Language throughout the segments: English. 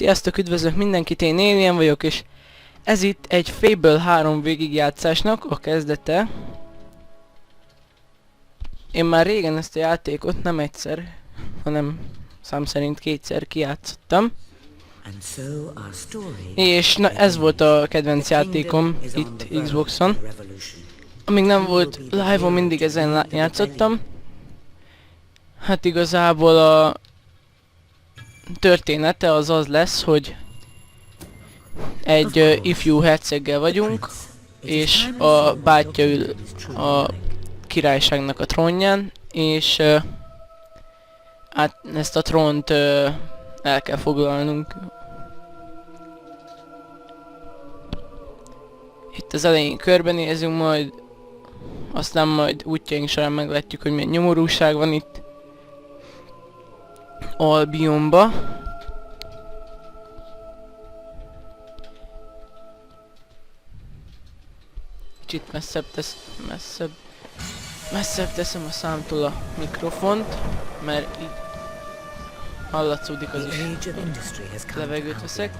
Sziasztok, üdvözlök mindenkit, én Alien vagyok, és ez itt egy Fable 3 végigjátszásnak a kezdete. Én már régen ezt a játékot nem egyszer, hanem szám szerint kétszer kijátszottam. És na, ez volt a kedvenc játékom itt Xboxon. Amíg nem volt live-on, mindig ezen játszottam. Hát igazából a története az az lesz, hogy egy ifjú herceggel vagyunk, és a bátyja ül a királyságnak a trónján, és ezt a trónt el kell foglalnunk. Itt az elején körbenézünk, majd aztán majd útjaink során meglátjuk, hogy milyen nyomorúság van itt Albionba. Kicsit messzebb teszem a számtól a mikrofont, mert így hallatszódik az is, levegőt veszek.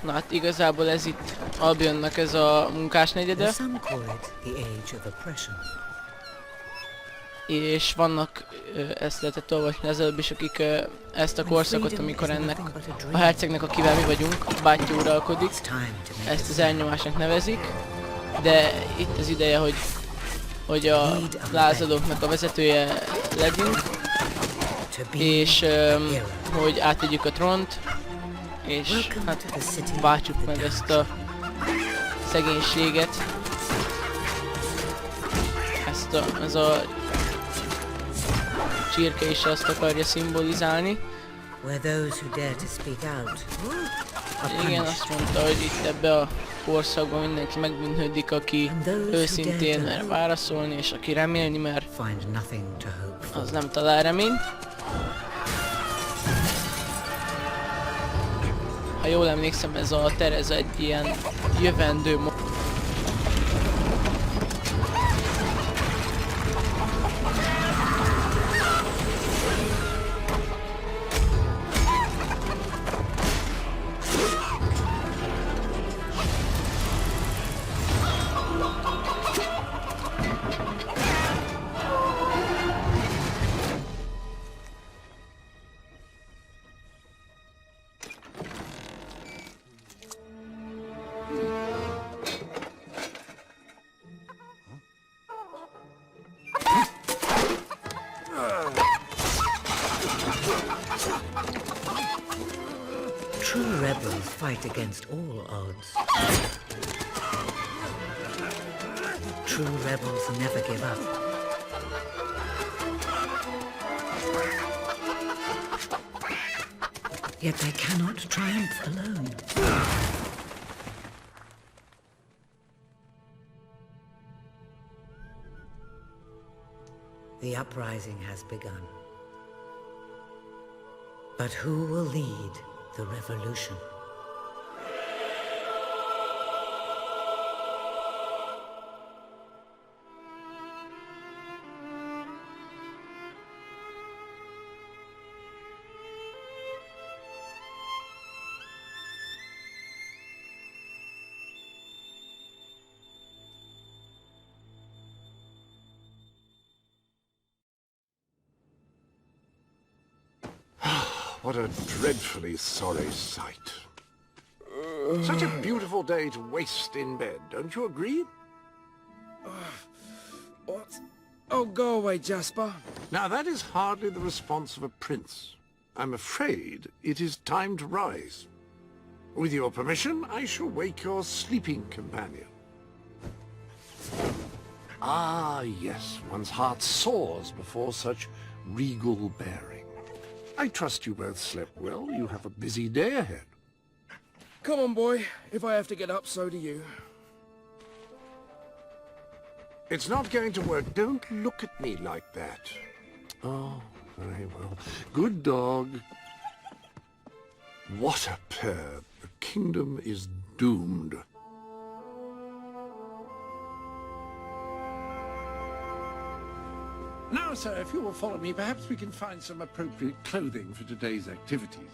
Na hát igazából ez itt Albionnak ez a munkásnegyede. És vannak, ezt lehetett olvasni az előbb is, akik ezt a korszakot, amikor ennek a hercegnek, akivel mi vagyunk, a bátyja uralkodik, ezt az elnyomásnak nevezik, de itt az ideje, hogy a lázadóknak a vezetője legyünk, és hogy átvegyük a trónt, és hát váltsuk meg ezt a szegénységet, ez a csirke is azt akarja szimbolizálni. Igen, azt mondta, hogy itt ebbe a korszakban mindenki megbűnhődik, aki őszintén mer válaszolni, és aki remélni mer, az nem talál reményt. Ha jól emlékszem, ez a Tereza egy ilyen jövendő True rebels fight against all odds. True rebels never give up. Yet they cannot triumph alone. The uprising has begun. But who will lead the revolution? What a dreadfully sorry sight. Such a beautiful day to waste in bed, don't you agree? What? Oh, go away, Jasper. Now that is hardly the response of a prince. I'm afraid it is time to rise. With your permission, I shall wake your sleeping companion. Ah, yes, one's heart soars before such regal bearing. I trust you both slept well. You have a busy day ahead. Come on, boy. If I have to get up, so do you. It's not going to work. Don't look at me like that. Oh, very well. Good dog. What a pair. The kingdom is doomed. Now sir, if you will follow me, perhaps we can find some appropriate clothing for today's activities.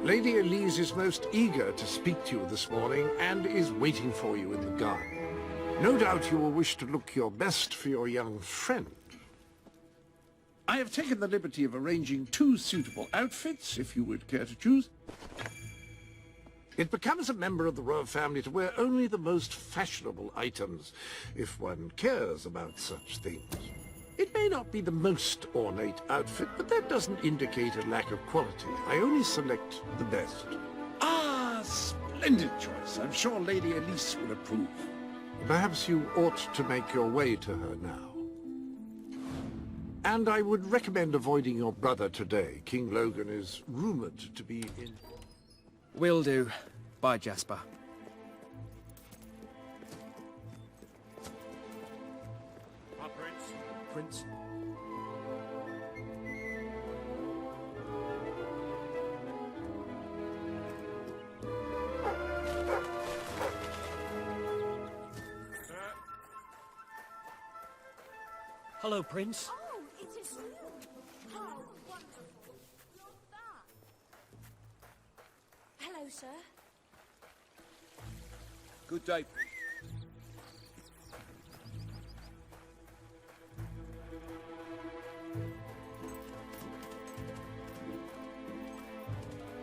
Lady Elise is most eager to speak to you this morning and is waiting for you in the garden. No doubt you will wish to look your best for your young friend. I have taken the liberty of arranging 2 suitable outfits, if you would care to choose. It becomes a member of the royal family to wear only the most fashionable items, if one cares about such things. It may not be the most ornate outfit, but that doesn't indicate a lack of quality. I only select the best. Ah, splendid choice. I'm sure Lady Elise will approve. Perhaps you ought to make your way to her now. And I would recommend avoiding your brother today. King Logan is rumored to be in... Will do. Bye, Jasper. Our prince. Prince. Hello, Prince. Oh, it is you. How wonderful. You're back. Hello, sir. Good day.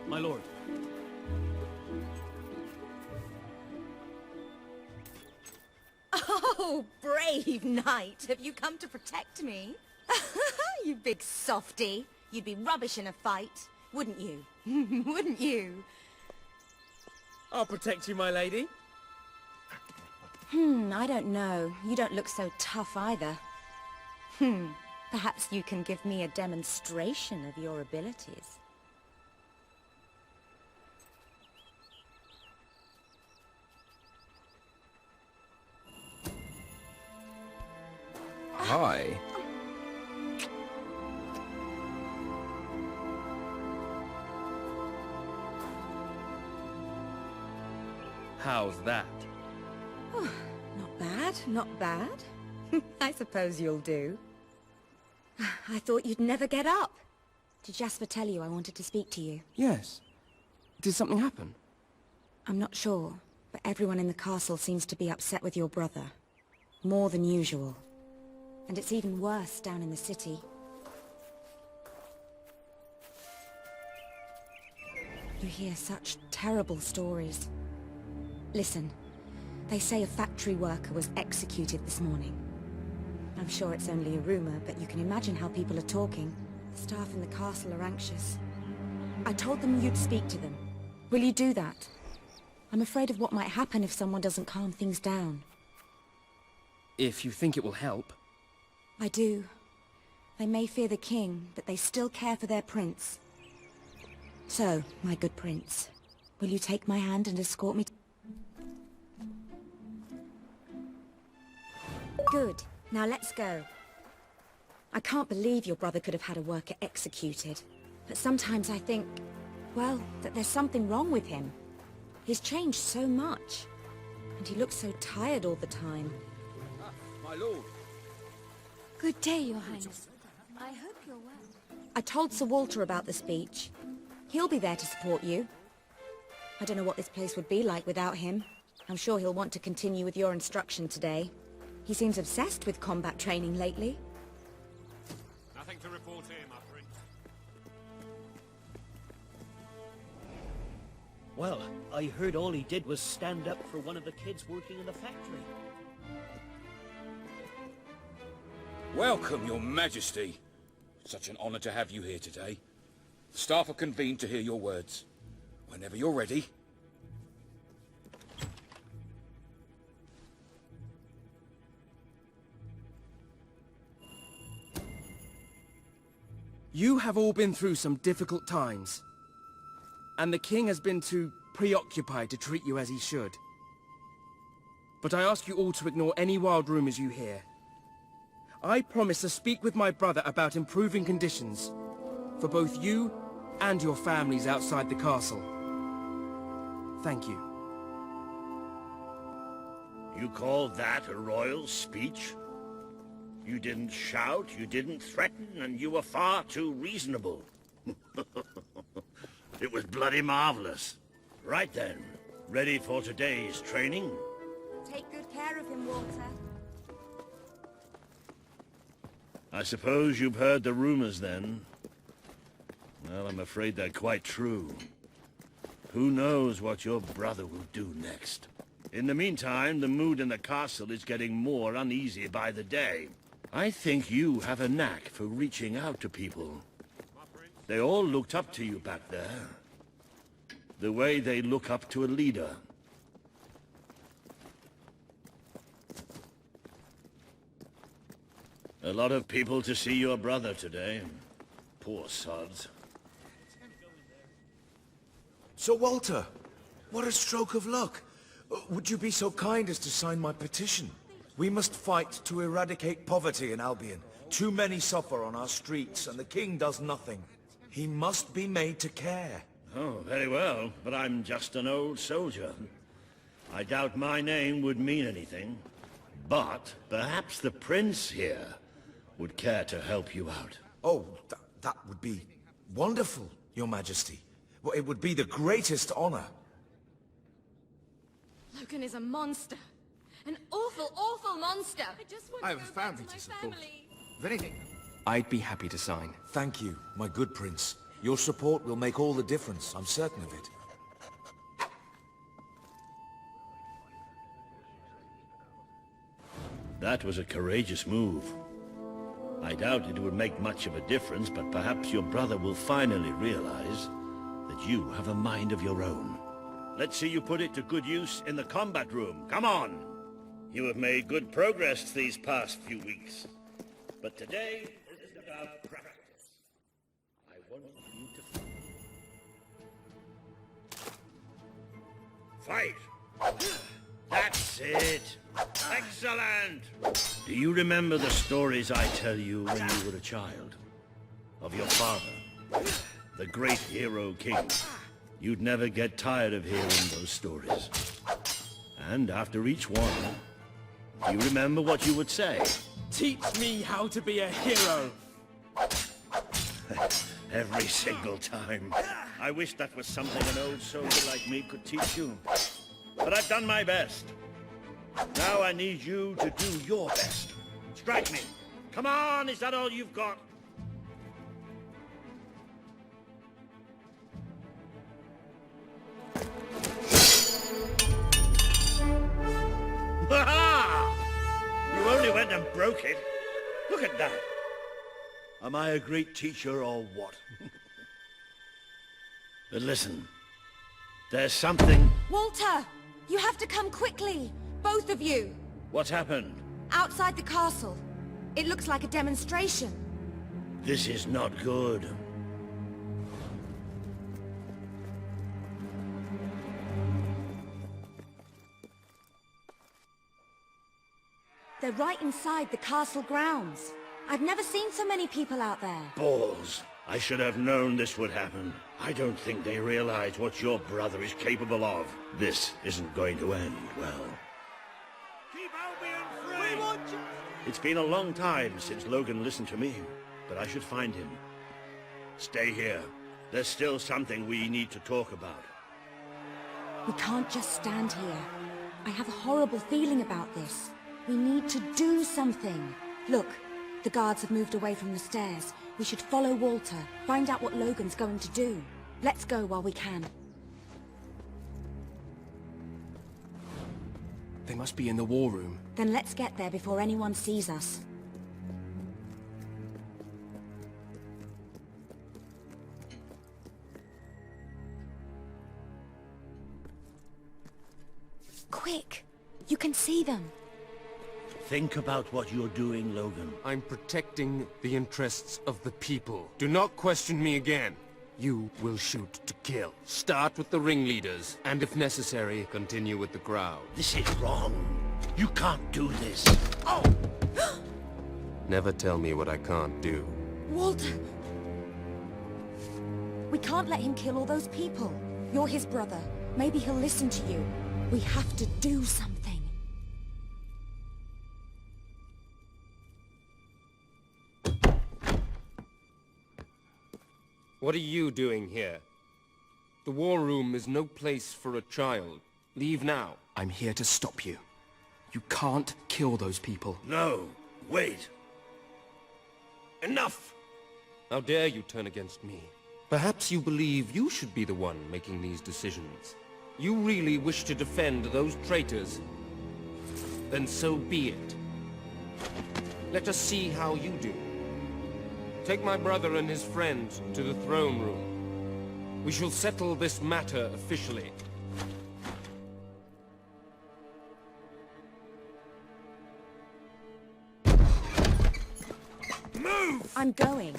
My lord. Oh, brave knight. Have you come to protect me? You big softy. You'd be rubbish in a fight, wouldn't you? Wouldn't you? I'll protect you, my lady. I don't know. You don't look so tough either. Perhaps you can give me a demonstration of your abilities. Hi. How's that? Not bad, not bad. I suppose you'll do. I thought you'd never get up. Did Jasper tell you I wanted to speak to you? Yes. Did something happen? I'm not sure, but everyone in the castle seems to be upset with your brother. More than usual. And it's even worse down in the city. You hear such terrible stories. Listen, they say a factory worker was executed this morning. I'm sure it's only a rumor, but you can imagine how people are talking. The staff in the castle are anxious. I told them you'd speak to them. Will you do that? I'm afraid of what might happen if someone doesn't calm things down. If you think it will help. I do. They may fear the king, but they still care for their prince. So, my good prince, will you take my hand and escort me to... Good. Now let's go. I can't believe your brother could have had a worker executed. But sometimes I think, well, that there's something wrong with him. He's changed so much. And he looks so tired all the time. My lord. Good day, Your Highness. I hope you're well. I told Sir Walter about the speech. He'll be there to support you. I don't know what this place would be like without him. I'm sure he'll want to continue with your instruction today. He seems obsessed with combat training lately. Nothing to report here, my prince. Well, I heard all he did was stand up for one of the kids working in the factory. Welcome, your majesty. Such an honor to have you here today. The staff are convened to hear your words. Whenever you're ready. You have all been through some difficult times. And the king has been too preoccupied to treat you as he should. But I ask you all to ignore any wild rumors you hear. I promise to speak with my brother about improving conditions for both you and your families outside the castle. Thank you. You call that a royal speech? You didn't shout, you didn't threaten, and you were far too reasonable. It was bloody marvelous. Right then, ready for today's training? Take good care of him, Walter. I suppose you've heard the rumors then? Well, I'm afraid they're quite true. Who knows what your brother will do next? In the meantime, the mood in the castle is getting more uneasy by the day. I think you have a knack for reaching out to people. They all looked up to you back there. The way they look up to a leader. A lot of people to see your brother today. Poor sods. Sir Walter, what a stroke of luck. Would you be so kind as to sign my petition? We must fight to eradicate poverty in Albion. Too many suffer on our streets, and the king does nothing. He must be made to care. Oh, very well, but I'm just an old soldier. I doubt my name would mean anything. But perhaps the prince here would care to help you out. Oh, that would be wonderful, your majesty. Well, it would be the greatest honor. Logan is a monster. An awful, awful monster. I have a family to support. Very... I'd be happy to sign. Thank you, my good prince. Your support will make all the difference, I'm certain of it. That was a courageous move. I doubt it would make much of a difference, but perhaps your brother will finally realize that you have a mind of your own. Let's see you put it to good use in the combat room. Come on! You have made good progress these past few weeks. But today is about practice. I want you to fight. That's it. Excellent! Do you remember the stories I tell you when you were a child? Of your father, the great hero king. You'd never get tired of hearing those stories. And after each one, you remember what you would say. Teach me how to be a hero! Every single time. I wish that was something an old soldier like me could teach you. But I've done my best. Now I need you to do your best. Strike me. Come on, is that all you've got? Ha-ha! You only went and broke it. Look at that. Am I a great teacher or what? But listen, there's something... Walter! You have to come quickly! Both of you! What's happened? Outside the castle. It looks like a demonstration. This is not good. They're right inside the castle grounds. I've never seen so many people out there. Balls. I should have known this would happen. I don't think they realize what your brother is capable of. This isn't going to end well. Keep Albion free! We want you! It's been a long time since Logan listened to me, but I should find him. Stay here. There's still something we need to talk about. We can't just stand here. I have a horrible feeling about this. We need to do something. Look, the guards have moved away from the stairs. We should follow Walter, find out what Logan's going to do. Let's go while we can. They must be in the war room. Then let's get there before anyone sees us. Quick! You can see them. Think about what you're doing, Logan. I'm protecting the interests of the people. Do not question me again. You will shoot to kill. Start with the ringleaders, and if necessary, continue with the crowd. This is wrong. You can't do this. Oh! Never tell me what I can't do. Walter! We can't let him kill all those people. You're his brother. Maybe he'll listen to you. We have to do something. What are you doing here? The war room is no place for a child. Leave now. I'm here to stop you. You can't kill those people. No, wait. Enough! How dare you turn against me? Perhaps you believe you should be the one making these decisions. You really wish to defend those traitors? Then so be it. Let us see how you do. Take my brother and his friend to the throne room. We shall settle this matter officially. Move! I'm going.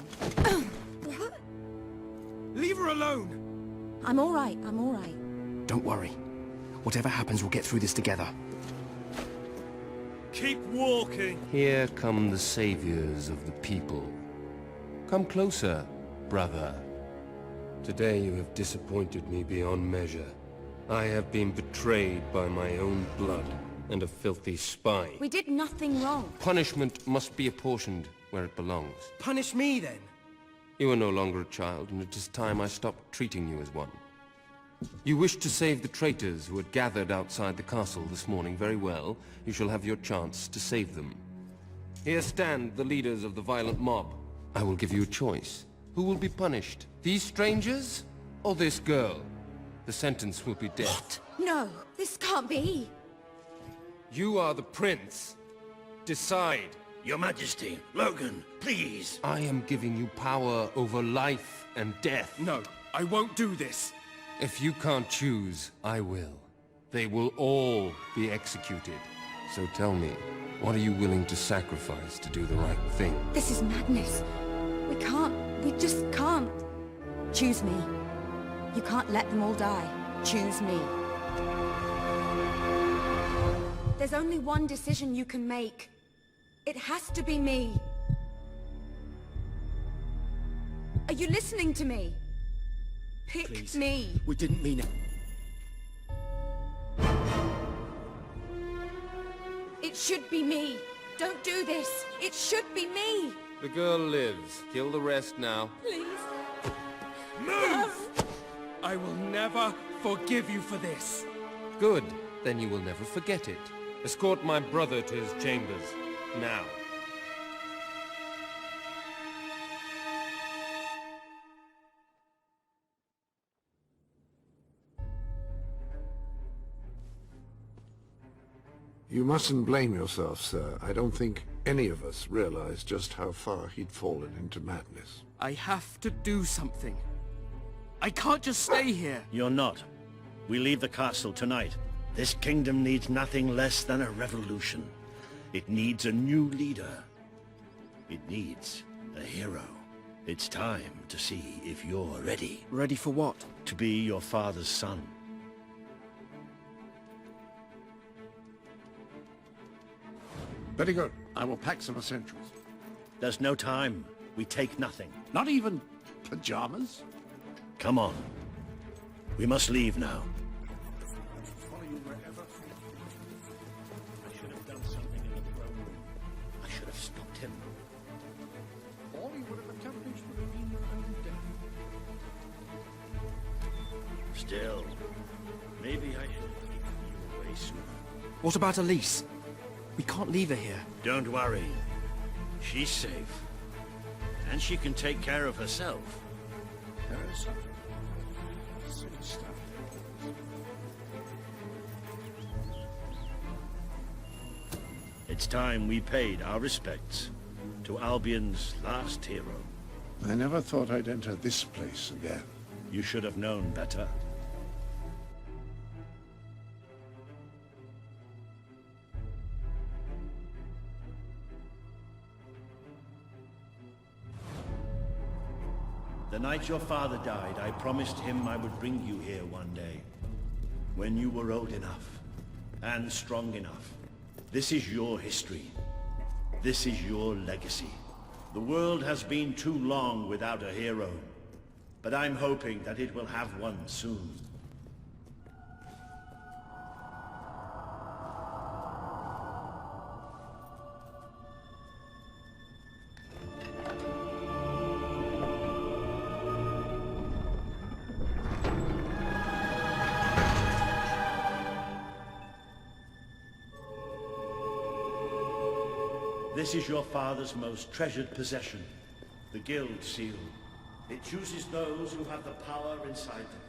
Leave her alone! I'm all right, I'm all right. Don't worry. Whatever happens, we'll get through this together. Keep walking! Here come the saviors of the people. Come closer, brother. Today you have disappointed me beyond measure. I have been betrayed by my own blood and a filthy spy. We did nothing wrong. Punishment must be apportioned where it belongs. Punish me, then? You are no longer a child, and it is time I stopped treating you as one. You wished to save the traitors who had gathered outside the castle this morning. Very well. You shall have your chance to save them. Here stand the leaders of the violent mob. I will give you a choice. Who will be punished? These strangers? Or this girl? The sentence will be death. No, this can't be. You are the prince. Decide. Your Majesty, Logan, please. I am giving you power over life and death. No, I won't do this. If you can't choose, I will. They will all be executed. So tell me, what are you willing to sacrifice to do the right thing? This is madness. We just can't. Choose me. You can't let them all die. Choose me. There's only one decision you can make. It has to be me. Are you listening to me? Pick Please. me. We didn't mean it. It should be me. Don't do this. It should be me. The girl lives. Kill the rest now. Please. Move! I will never forgive you for this. Good. Then you will never forget it. Escort my brother to his chambers. Now. You mustn't blame yourself, sir. I don't think any of us realized just how far he'd fallen into madness. I have to do something. I can't just stay here. You're not. We leave the castle tonight. This kingdom needs nothing less than a revolution. It needs a new leader. It needs a hero. It's time to see if you're ready. Ready for what? To be your father's son. Very good. I will pack some essentials. There's no time. We take nothing. Not even pajamas? Come on. We must leave now. Follow you wherever. I should have done something in the throne room. I should have stopped him. All he would have accomplished would have been undead. Still, maybe I should have taken you away sooner. What about Elise? We can't leave her here. Don't worry. She's safe. And she can take care of herself. There is some silly stuff. It's time we paid our respects to Albion's last hero. I never thought I'd enter this place again. You should have known better. The night your father died, I promised him I would bring you here one day. When you were old enough, and strong enough. This is your history. This is your legacy. The world has been too long without a hero, but I'm hoping that it will have one soon. This is your father's most treasured possession, the Guild Seal. It chooses those who have the power inside them.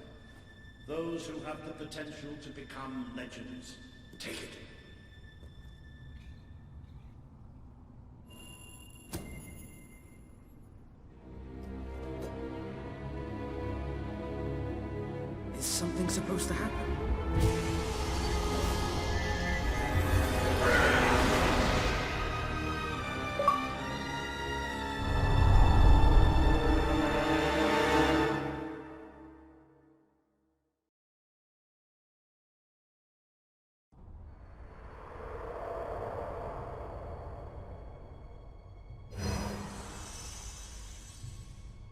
Those who have the potential to become legends. Take it. Is something supposed to happen?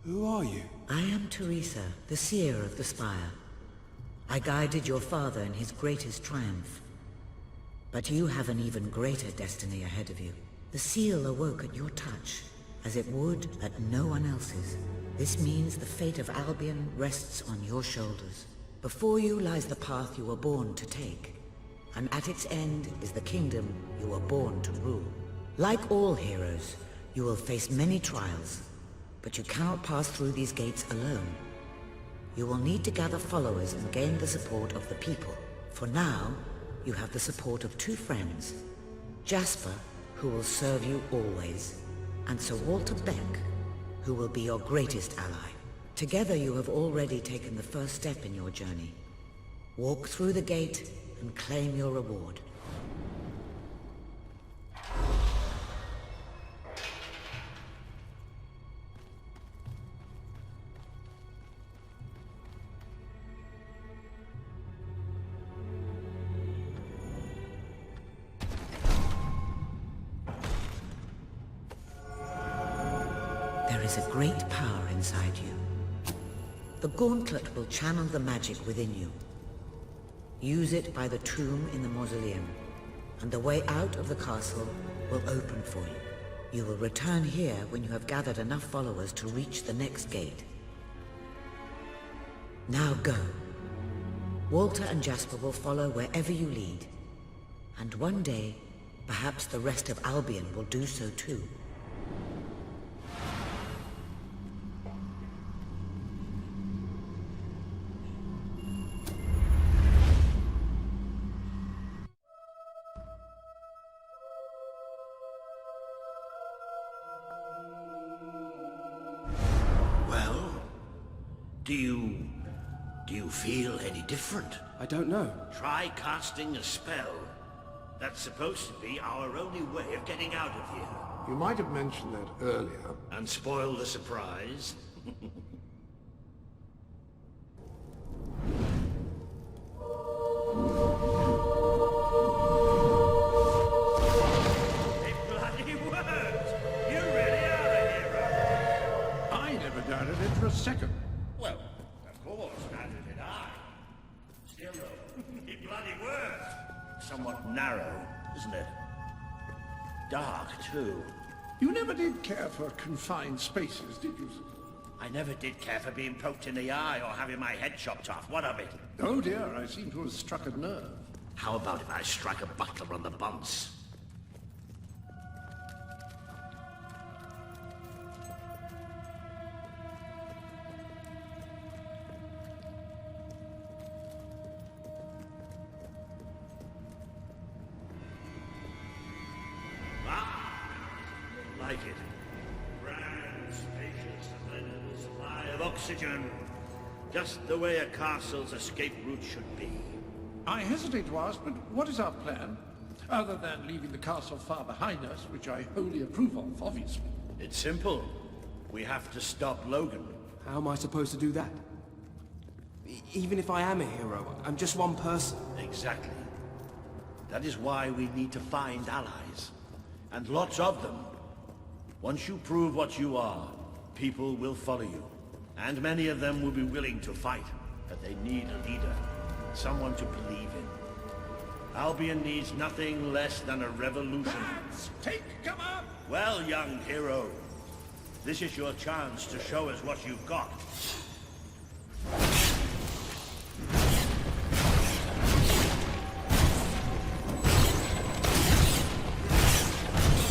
Who are you? I am Teresa, the seer of the spire. I guided your father in his greatest triumph. But you have an even greater destiny ahead of you. The seal awoke at your touch, as it would at no one else's. This means the fate of Albion rests on your shoulders. Before you lies the path you were born to take, and at its end is the kingdom you were born to rule. Like all heroes, you will face many trials, but you cannot pass through these gates alone. You will need to gather followers and gain the support of the people. For now, you have the support of two friends. Jasper, who will serve you always, and Sir Walter Beck, who will be your greatest ally. Together you have already taken the first step in your journey. Walk through the gate and claim your reward. There is a great power inside you. The gauntlet will channel the magic within you. Use it by the tomb in the mausoleum, and the way out of the castle will open for you. You will return here when you have gathered enough followers to reach the next gate. Now go. Walter and Jasper will follow wherever you lead. And one day, perhaps the rest of Albion will do so too. Do you feel any different? I don't know. Try casting a spell. That's supposed to be our only way of getting out of here. You might have mentioned that earlier. And spoil the surprise. It bloody worked! You really are a hero! I never doubted it for a second. Well, of course, neither did I. Still, though, it bloody worked. Somewhat narrow, isn't it? Dark, too. You never did care for confined spaces, did you? I never did care for being poked in the eye or having my head chopped off. What of it? Oh dear, I seem to have struck a nerve. How about if I strike a butler on the bunce? Like it. Grand, spacious, and plentiful supply of oxygen. Just the way a castle's escape route should be. I hesitate to ask, but what is our plan? Other than leaving the castle far behind us, which I wholly approve of, obviously. It's simple. We have to stop Logan. How am I supposed to do that? Even if I am a hero, I'm just one person. Exactly. That is why we need to find allies. And lots of them. Once you prove what you are, people will follow you. And many of them will be willing to fight. But they need a leader. Someone to believe in. Albion needs nothing less than a revolution. Take cover! Well, young hero. This is your chance to show us what you've got.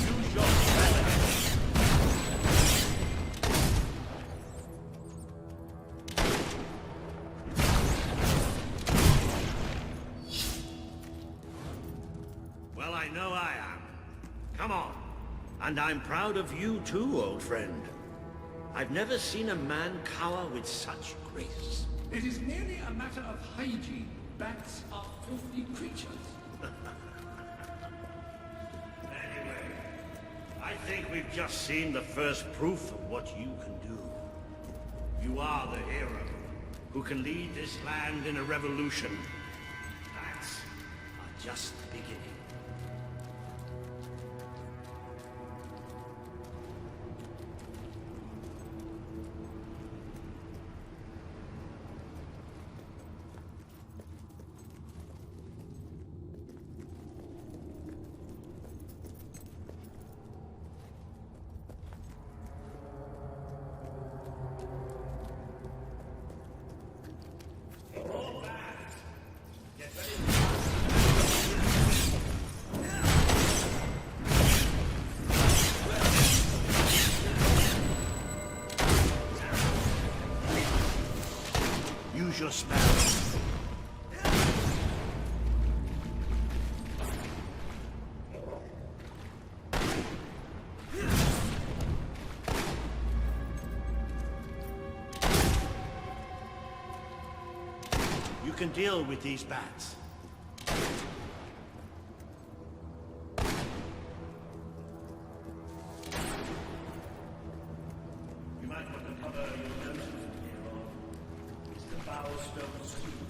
Use your know I am. Come on. And I'm proud of you too, old friend. I've never seen a man cower with such grace. It is merely a matter of hygiene. Bats are filthy creatures. Anyway, I think we've just seen the first proof of what you can do. You are the hero who can lead this land in a revolution. Bats are just the beginning. Use your spell. You can deal with these bats. You might want to cover your noses here on. It's the foul stone scoop.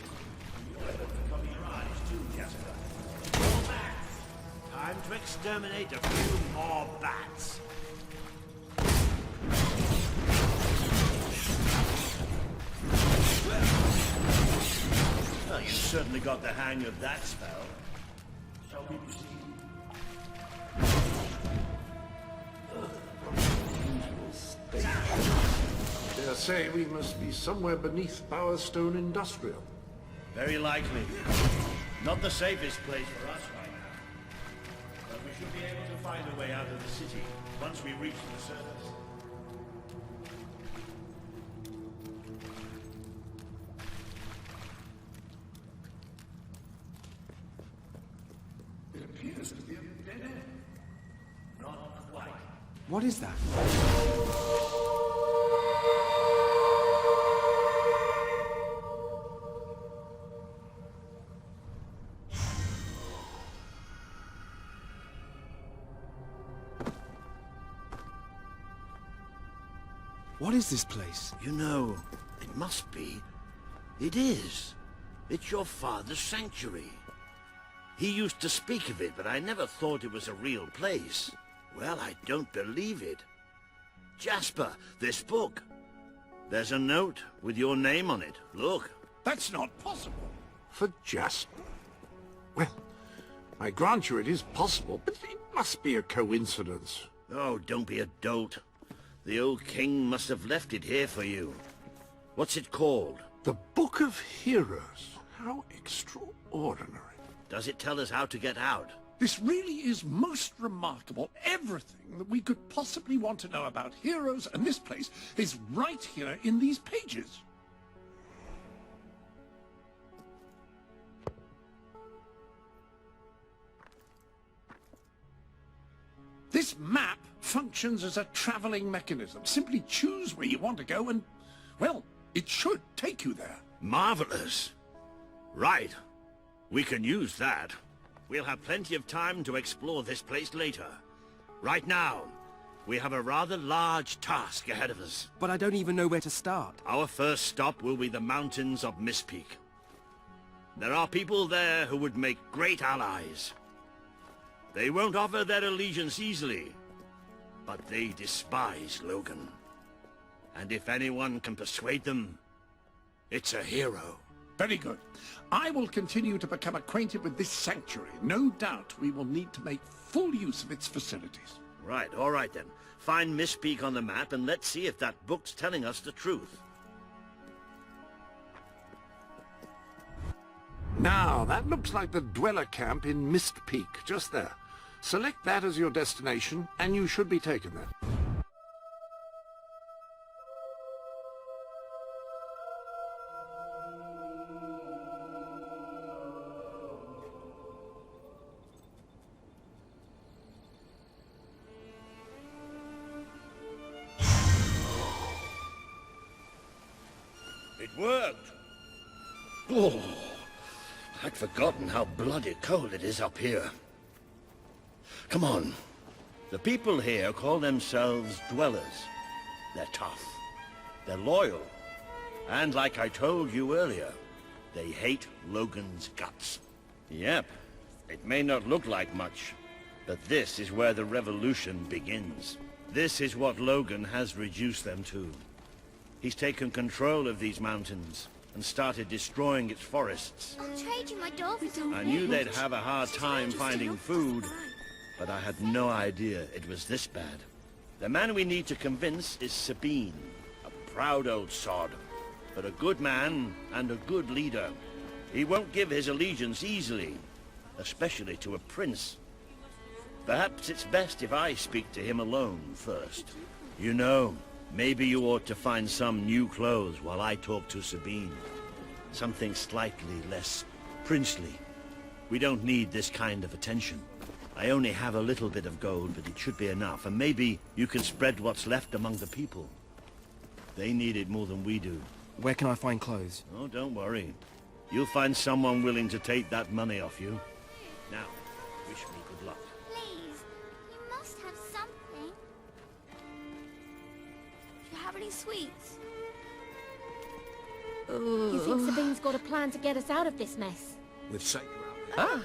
You might want to cover your eyes too, Jasper. More bats! Time to exterminate a few more bats. Well, you certainly got the hang of that spell. Shall we proceed? Dare say we must be somewhere beneath Bowerstone Industrial. Very likely. Not the safest place for us right now. But we should be able to find a way out of the city once we reach the surface. It appears to be a dead end. Not quite. What is that? What is this place? You know, it must be. It is. It's your father's sanctuary. He used to speak of it, but I never thought it was a real place. Well, I don't believe it. Jasper, this book. There's a note with your name on it. Look. That's not possible. For Jasper? Well, I grant you it is possible, but it must be a coincidence. Oh, don't be a dolt. The old king must have left it here for you. What's it called? The Book of Heroes. How extraordinary. Does it tell us how to get out? This really is most remarkable. Everything that we could possibly want to know about heroes and this place is right here in these pages. This map functions as a traveling mechanism. Simply choose where you want to go and, well, it should take you there. Marvelous. Right. We can use that. We'll have plenty of time to explore this place later. Right now, we have a rather large task ahead of us. But I don't even know where to start. Our first stop will be the mountains of Mistpeak. There are people there who would make great allies. They won't offer their allegiance easily, but they despise Logan. And if anyone can persuade them, it's a hero. Very good. I will continue to become acquainted with this sanctuary. No doubt we will need to make full use of its facilities. Right, all right then. Find Mistpeak on the map and let's see if that book's telling us the truth. Now, that looks like the dweller camp in Mist Peak, just there. Select that as your destination, and you should be taken there. It worked! Oh, I'd forgotten how bloody cold it is up here. Come on. The people here call themselves dwellers. They're tough. They're loyal. And like I told you earlier, they hate Logan's guts. Yep, it may not look like much, but this is where the revolution begins. This is what Logan has reduced them to. He's taken control of these mountains and started destroying its forests. I'll trade you my dog for something. I knew they'd have a hard time finding food, but I had no idea it was this bad. The man we need to convince is Sabine, a proud old sod, but a good man and a good leader. He won't give his allegiance easily, especially to a prince. Perhaps it's best if I speak to him alone first. You know, maybe you ought to find some new clothes while I talk to Sabine. Something slightly less princely. We don't need this kind of attention. I only have a little bit of gold, but it should be enough, and maybe you can spread what's left among the people. They need it more than we do. Where can I find clothes? Oh, don't worry. You'll find someone willing to take that money off you. Now, wish me good luck. Please, you must have something. Do you have any sweets? You think Sabine's got a plan to get us out of this mess? With sacred around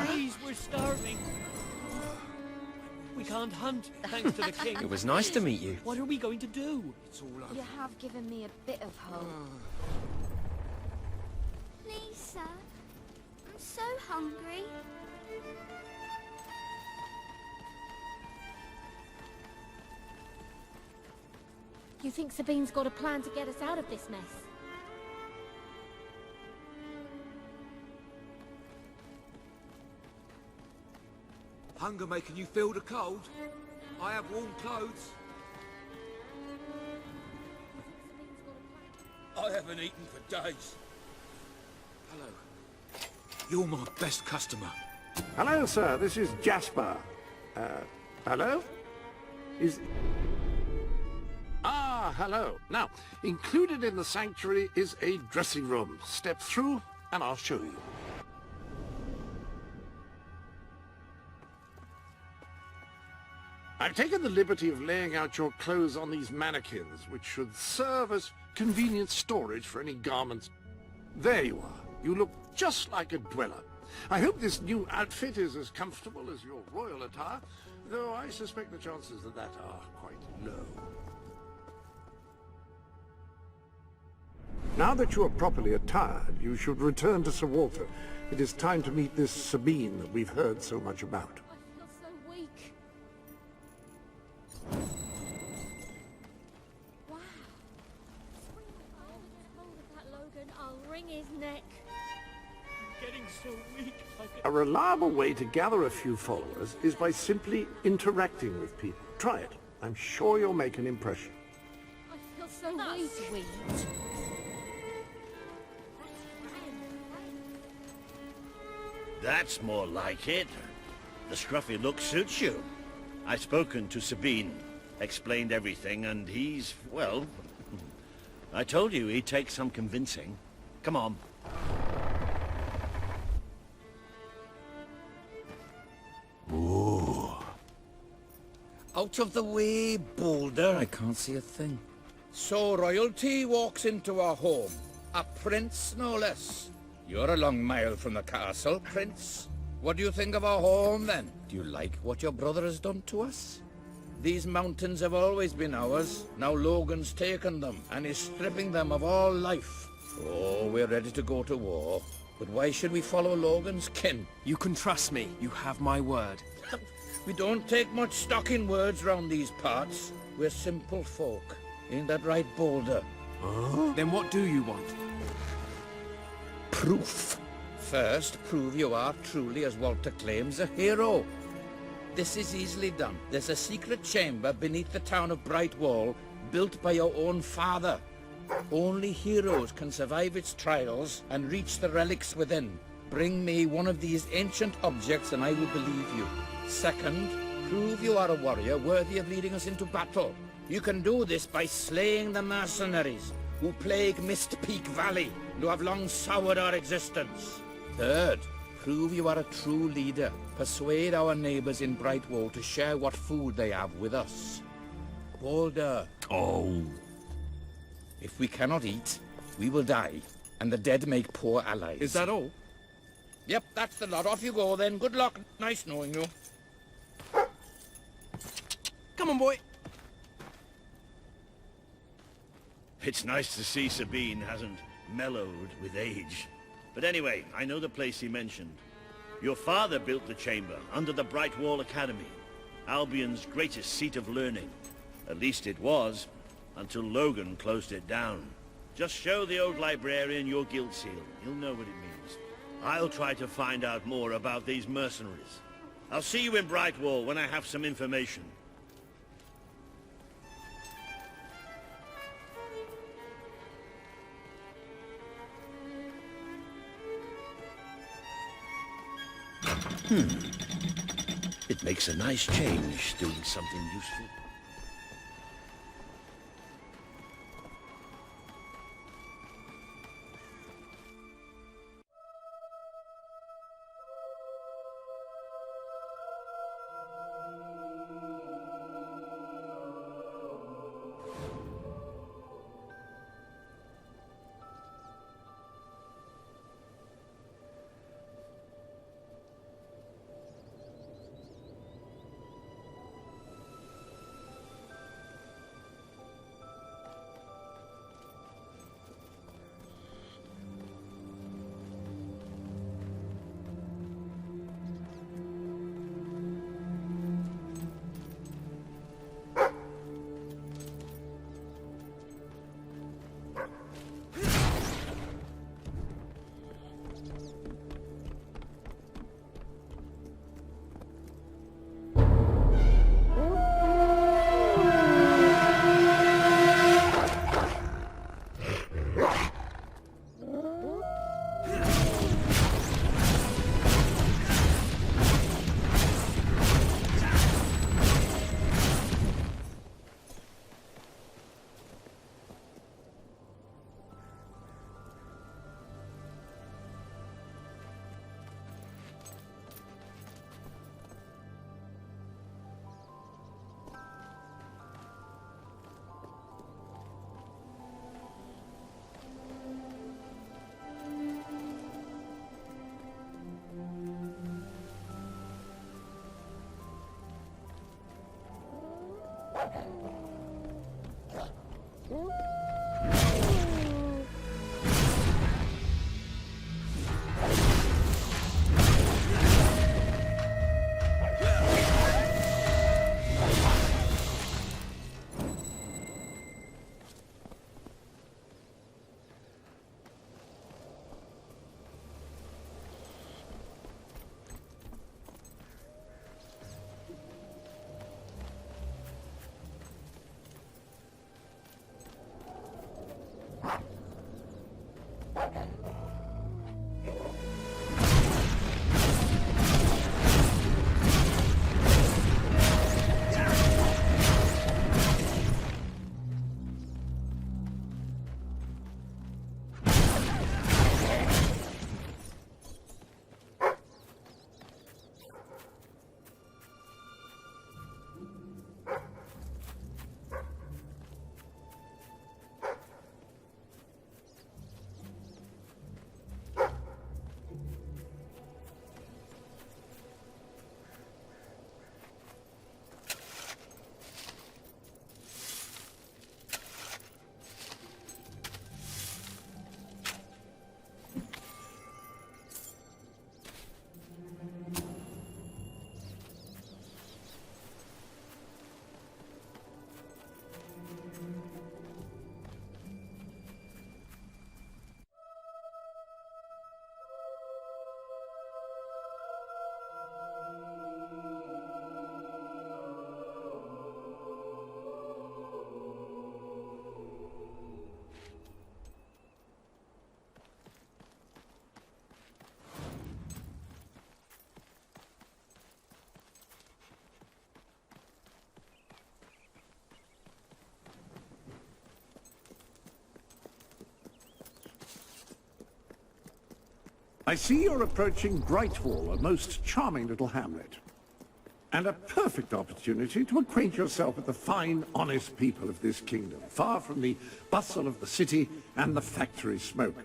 Please, we're starving. We can't hunt, thanks to the king. It was nice to meet you. What are we going to do? It's all over. You have given me a bit of hope. Please, sir. I'm so hungry. You think Sabine's got a plan to get us out of this mess? Hunger making you feel the cold? I have warm clothes. I haven't eaten for days. Hello. You're my best customer. Hello, sir. This is Jasper. Hello? Ah, hello. Now, included in the sanctuary is a dressing room. Step through and I'll show you. I've taken the liberty of laying out your clothes on these mannequins, which should serve as convenient storage for any garments. There you are. You look just like a dweller. I hope this new outfit is as comfortable as your royal attire, though I suspect the chances of that are quite low. Now that you are properly attired, you should return to Sir Walter. It is time to meet this Sabine that we've heard so much about. I feel so weak. Wow. I'll get hold of that Logan. I'll wring his neck. I'm getting so weak. A reliable way to gather a few followers is by simply interacting with people. Try it. I'm sure you'll make an impression. I feel so weak. That's more like it. The scruffy look suits you. I've spoken to Sabine, explained everything, and he's, well, I told you he'd take some convincing. Come on. Ooh. Out of the way, Boulder. I can't see a thing. So royalty walks into our home. A prince, no less. You're a long mile from the castle, Prince. What do you think of our home, then? Do you like what your brother has done to us? These mountains have always been ours. Now Logan's taken them, and is stripping them of all life. Oh, we're ready to go to war. But why should we follow Logan's kin? You can trust me. You have my word. We don't take much stock in words round these parts. We're simple folk. Ain't that right, Boulder? Then what do you want? Proof. First, prove you are truly, as Walter claims, a hero. This is easily done. There's a secret chamber beneath the town of Brightwall, built by your own father. Only heroes can survive its trials and reach the relics within. Bring me one of these ancient objects and I will believe you. Second, prove you are a warrior worthy of leading us into battle. You can do this by slaying the mercenaries. who plague Mist Peak Valley, and who have long soured our existence. Third, prove you are a true leader. Persuade our neighbors in Brightwall to share what food they have with us. Balder. Oh. If we cannot eat, we will die, and the dead make poor allies. Is that all? Yep, that's the lot. Off you go then. Good luck. Nice knowing you. Come on, boy. It's nice to see Sabine hasn't mellowed with age. But anyway, I know the place he mentioned. Your father built the chamber under the Brightwall Academy, Albion's greatest seat of learning. At least it was, until Logan closed it down. Just show the old librarian your guild seal. He'll know what it means. I'll try to find out more about these mercenaries. I'll see you in Brightwall when I have some information. It makes a nice change doing something useful. I see you're approaching Brightwall, a most charming little hamlet. And a perfect opportunity to acquaint yourself with the fine, honest people of this kingdom, far from the bustle of the city and the factory smoke.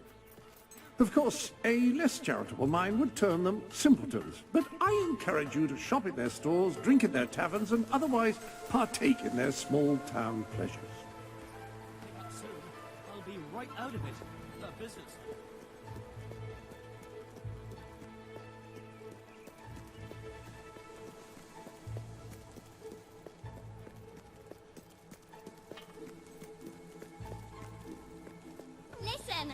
Of course, a less charitable mind would term them simpletons, but I encourage you to shop in their stores, drink in their taverns, and otherwise partake in their small-town pleasures. Soon, I'll be right out of it. The business. Listen!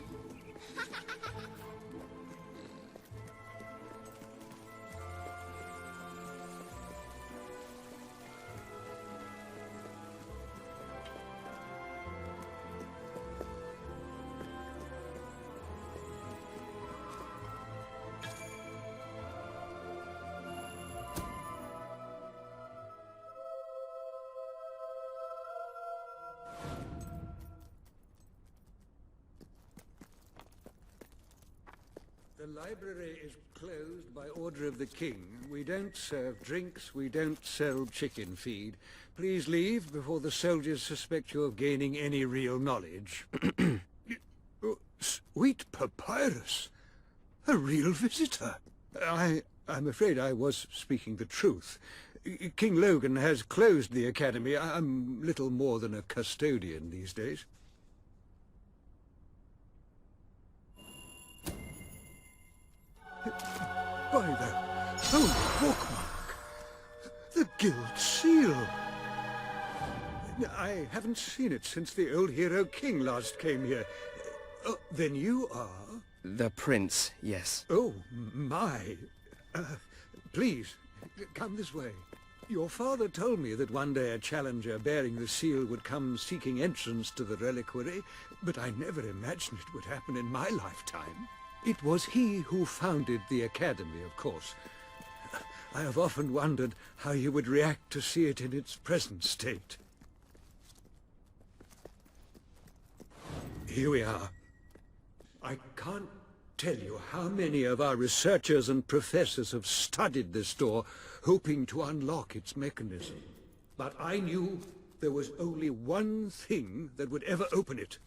The library is closed by order of the king. We don't serve drinks, we don't sell chicken feed. Please leave before the soldiers suspect you of gaining any real knowledge. Sweet papyrus! A real visitor! I'm afraid I was speaking the truth. King Logan has closed the academy. I'm little more than a custodian these days. By the holy bookmark! The Guild Seal! I haven't seen it since the old hero king last came here. Then you are? The prince, yes. Oh, my. Please, come this way. Your father told me that one day a challenger bearing the seal would come seeking entrance to the reliquary, but I never imagined it would happen in my lifetime. It was he who founded the academy, of course. I have often wondered how you would react to see it in its present state. Here we are. I can't tell you how many of our researchers and professors have studied this door, hoping to unlock its mechanism. But I knew there was only one thing that would ever open it.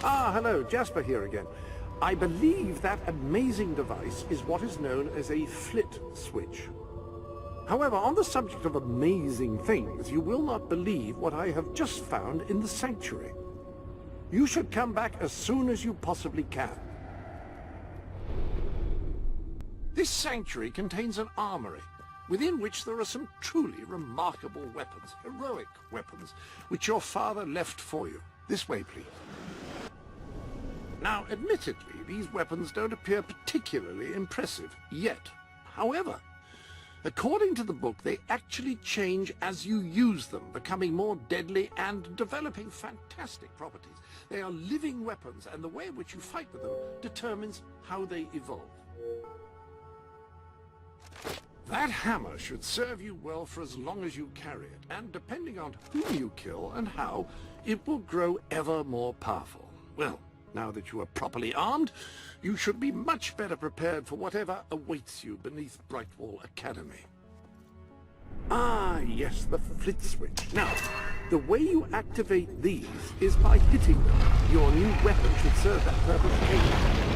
Ah, hello, Jasper here again. I believe that amazing device is what is known as a flit switch. However, on the subject of amazing things, you will not believe what I have just found in the sanctuary. You should come back as soon as you possibly can. This sanctuary contains an armory, within which there are some truly remarkable weapons, heroic weapons, which your father left for you. This way, please. Now, admittedly, these weapons don't appear particularly impressive yet. However, according to the book, they actually change as you use them, becoming more deadly and developing fantastic properties. They are living weapons, and the way in which you fight with them determines how they evolve. That hammer should serve you well for as long as you carry it, and depending on whom you kill and how, it will grow ever more powerful. Well, now that you are properly armed, you should be much better prepared for whatever awaits you beneath Brightwall Academy. Ah, yes, the flit switch. Now, the way you activate these is by hitting them. Your new weapon should serve that purpose occasionally.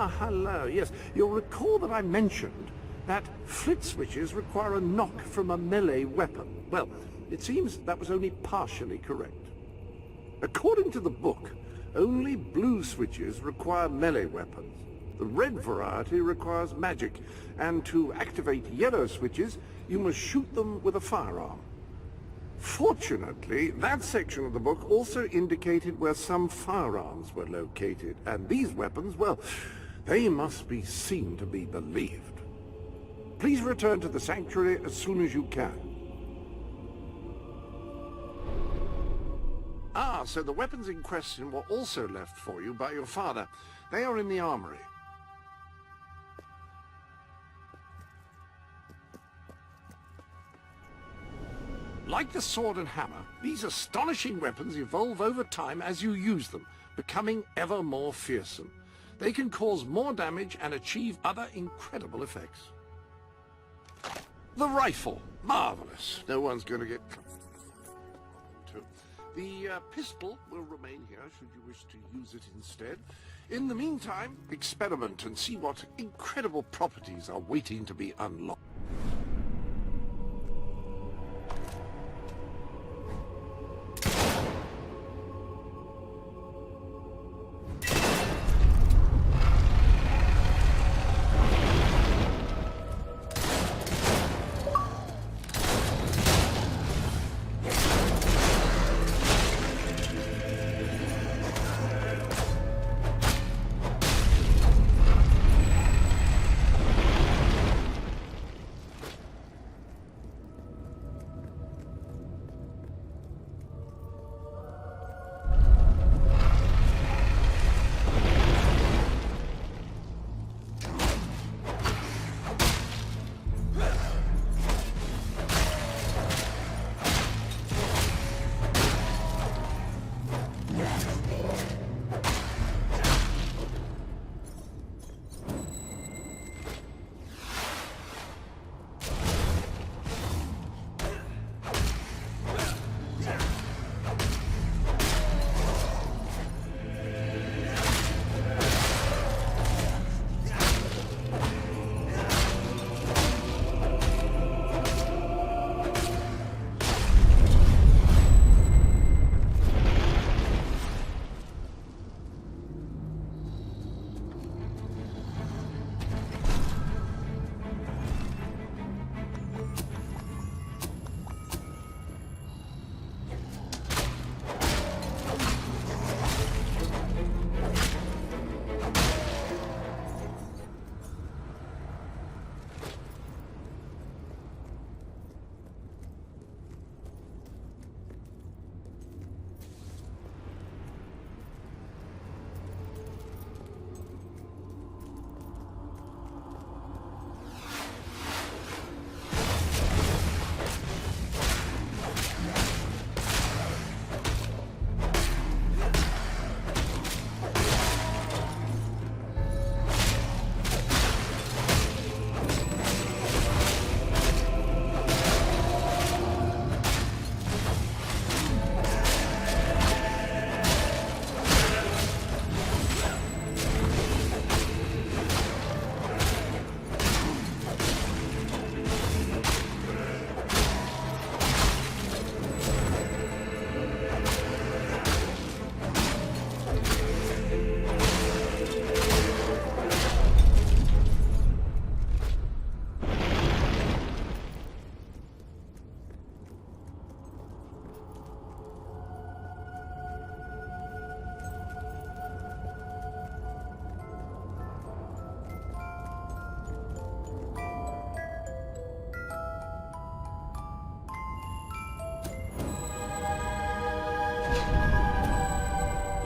Ah, hello. Yes, you'll recall that I mentioned that flit switches require a knock from a melee weapon. Well, it seems that was only partially correct. According to the book, only blue switches require melee weapons. The red variety requires magic, and to activate yellow switches, you must shoot them with a firearm. Fortunately, that section of the book also indicated where some firearms were located, and these weapons, well, they must be seen to be believed. Please return to the sanctuary as soon as you can. Ah, so the weapons in question were also left for you by your father. They are in the armory. Like the sword and hammer, these astonishing weapons evolve over time as you use them, becoming ever more fearsome. They can cause more damage and achieve other incredible effects. The rifle. Marvelous. No one's going to get... The pistol will remain here should you wish to use it instead. In the meantime, experiment and see what incredible properties are waiting to be unlocked.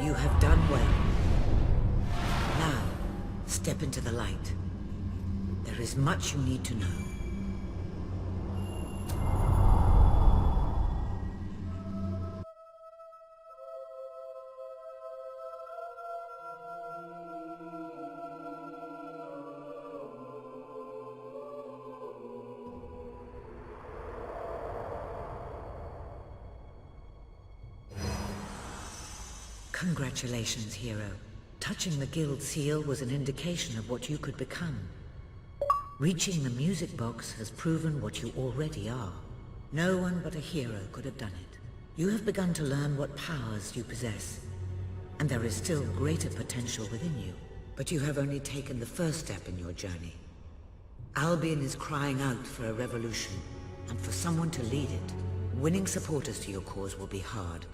You have done well. Now, step into the light. There is much you need to know. Congratulations, hero. Touching the guild seal was an indication of what you could become. Reaching the music box has proven what you already are. No one but a hero could have done it. You have begun to learn what powers you possess, and there is still greater potential within you. But you have only taken the first step in your journey. Albion is crying out for a revolution, and for someone to lead it. Winning supporters to your cause will be hard.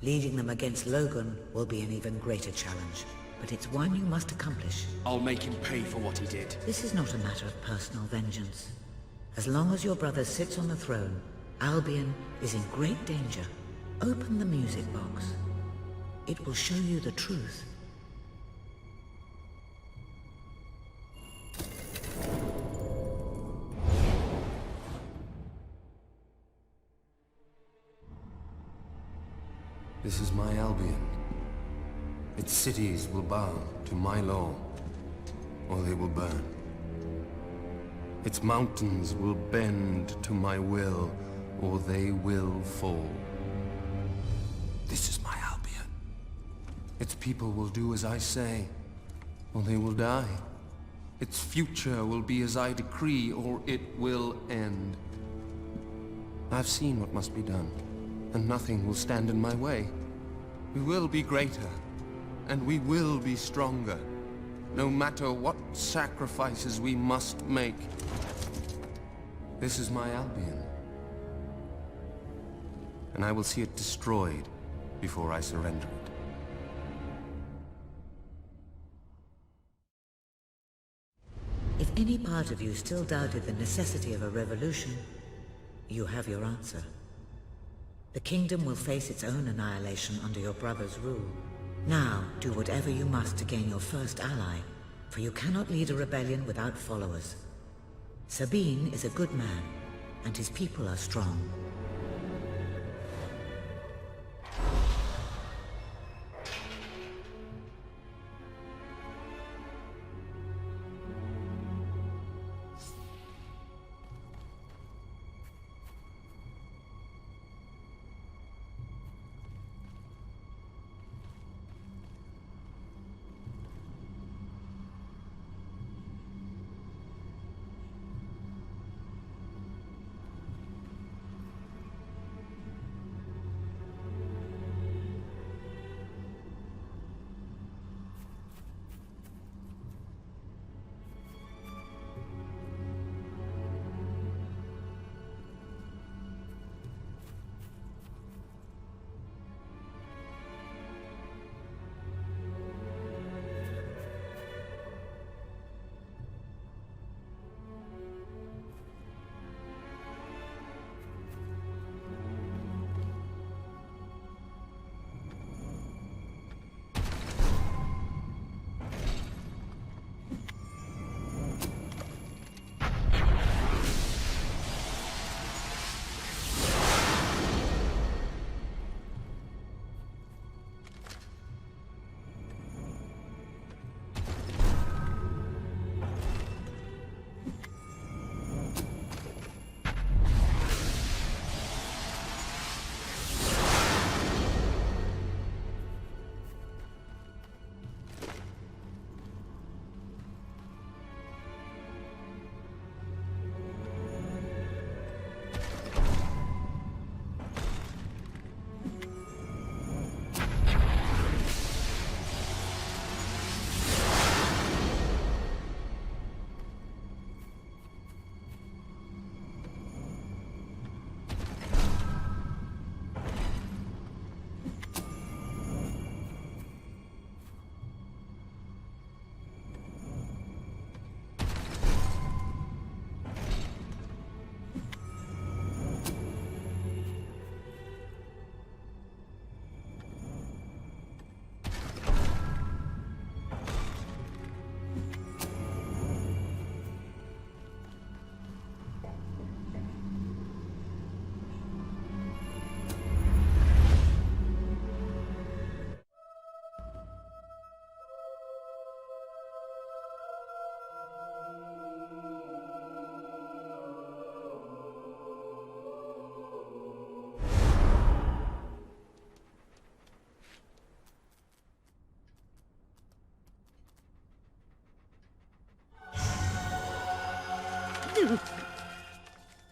Leading them against Logan will be an even greater challenge, but it's one you must accomplish. I'll make him pay for what he did. This is not a matter of personal vengeance. As long as your brother sits on the throne, Albion is in great danger. Open the music box. It will show you the truth. This is my Albion. Its cities will bow to my law, or they will burn. Its mountains will bend to my will, or they will fall. This is my Albion. Its people will do as I say, or they will die. Its future will be as I decree, or it will end. I've seen what must be done, and nothing will stand in my way. We will be greater, and we will be stronger, no matter what sacrifices we must make. This is my Albion, and I will see it destroyed before I surrender it. If any part of you still doubted the necessity of a revolution, you have your answer. The kingdom will face its own annihilation under your brother's rule. Now, do whatever you must to gain your first ally, for you cannot lead a rebellion without followers. Sabine is a good man, and his people are strong.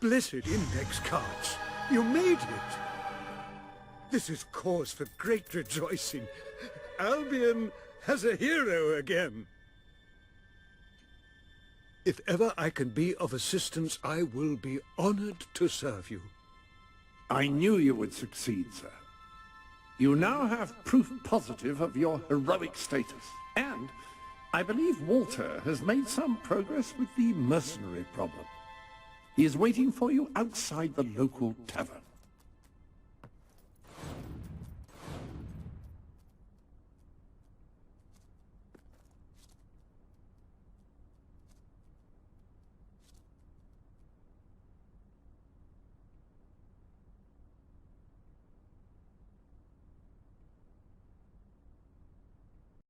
blessed index cards! You made it! This is cause for great rejoicing. Albion has a hero again. If ever I can be of assistance, I will be honored to serve you. I knew you would succeed, sir. You now have proof positive of your heroic status. And I believe Walter has made some progress with the mercenary problem. He is waiting for you outside the local tavern.